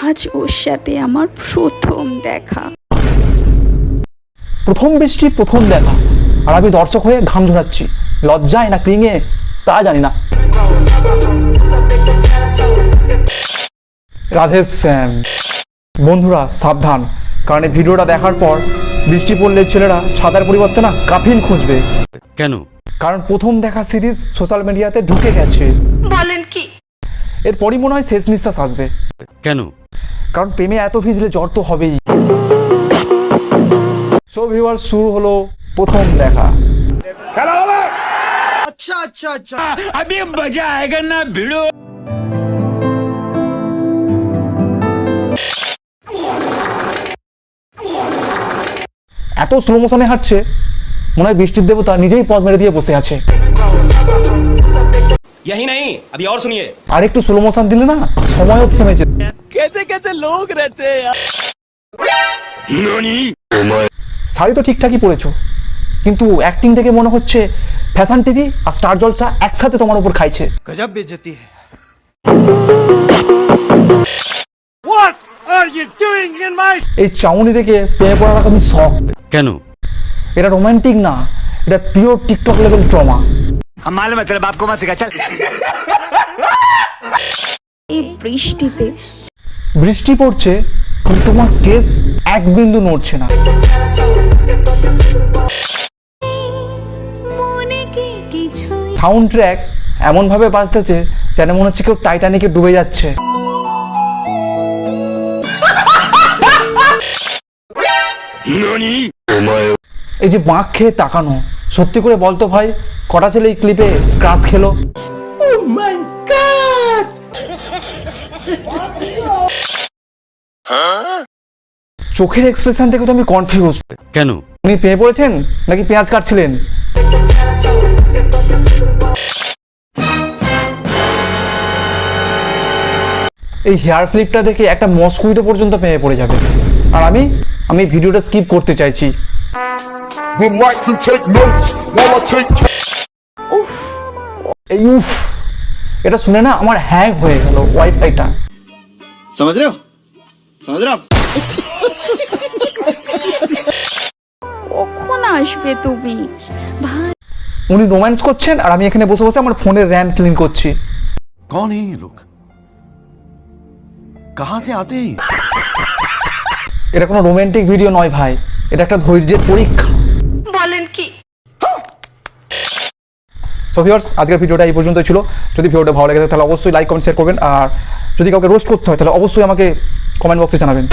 আজ ওর সাথে আমার প্রথম দেখা। প্রথম বৃষ্টি প্রথম দেখা, আর আমি দর্শক হয়ে ঘাম ঝরাচ্ছি, লজ্জায় না ক্রিঙে তা জানি না। রাধে শ্যাম। বন্ধুরা সাবধান, কারণ এই ভিডিওটা দেখার পর বৃষ্টি পড়লে ছেলেরা ছাতার পরিবর্তে না কাফিন খুঁজবে। কেন? কারণ প্রথম দেখা সিরিজ সোশ্যাল মিডিয়াতে ঢুকে গেছে। বলেন কি? এরপরই মনে হয় শেষ নিঃশ্বাস আসবে। কেন? কারণ প্রেমে এত ভিজলে জ্বর তো হবেই। সো ভিউয়ার্স, শুরু হলো প্রথম দেখা। अच्छा अच्छा अच्छा अभी मजा आएगा ना भिड़ो। এত স্লো মোশনে হাঁটছে, মনে হয় বৃষ্টির দেবতা নিজেই পজ মেরে দিয়ে বসে আছে। यही नहीं, अभी और सुनिए। আর একটু স্লো মোশন দিলে না সময়ও থেমে যেত। कैसे कैसे लोग रहते हैं यार। শাড়ি তো ঠিকঠাকই পরেছো, কিন্তু অ্যাক্টিং থেকে মনে হচ্ছে ফ্যাশন টিভি আর স্টার জলসা একসাথে তোমার উপর খাইছে। गजब बेइज्जती है। এই চাউনি দেখে প্রেমে পড়ার আমি শখ। কেন? এটা রোমান্টিক না, এটা পিওর টিকটক লেভেল ট্রমা। हम मालूम है तेरे बाप को मत सिखा चल। এই বৃষ্টিতে বৃষ্টি পড়ছে কিন্তু তোমার কেস এক বিন্দু নড়ছে না। মনে কি কিছু সাউন্ড ট্র্যাক এমন ভাবে বাজতেছে যেন মনে হচ্ছে কেউ টাইটানিকে ডুবে যাচ্ছে। এই যে বাঁক খেয়ে তাকানো, সত্যি করে বলতো ভাই, কটা ছেলে এই ক্লিপে ক্রাশ খেলো? চোখের এক্সপ্রেশন থেকে তো আমি কনফিউজ। কেন? উনি পেয়ে পড়েছেন নাকি পেঁয়াজ কাটছিলেন? এই হেয়ার ফ্লিপটা দেখে একটা মস্কুইটো পর্যন্ত পেয়ে পড়ে যাবে। আর আমি ভিডিওটা স্কিপ করতে চাইছি। এই উফ, এটা শুনে না আমার হ্যাং হয়ে গেল ওয়াইফাইটা। समझ रहे हो आप? কখন আসবে তুমি? উনি রোম্যান্স করছেন আর আমি এখানে বসে বসে আমার ফোনের র্যাম ক্লিন করছি। कौन है ये लोग? कहां से आते हैं? এটা কোনো রোমান্টিক ভিডিও নয় ভাই, এটা একটা ধৈর্যের পরীক্ষা। বলেন কি? সো ভিউয়ার্স, আজকের ভিডিওটা এই পর্যন্তই ছিল। যদি ভিডিওটা ভালো লাগে তাহলে অবশ্যই লাইক কমেন্ট শেয়ার করবেন, আর যদি কাউকে রোস্ট করতে হয় তাহলে অবশ্যই আমাকে কমেন্ট বক্সে জানাবেন।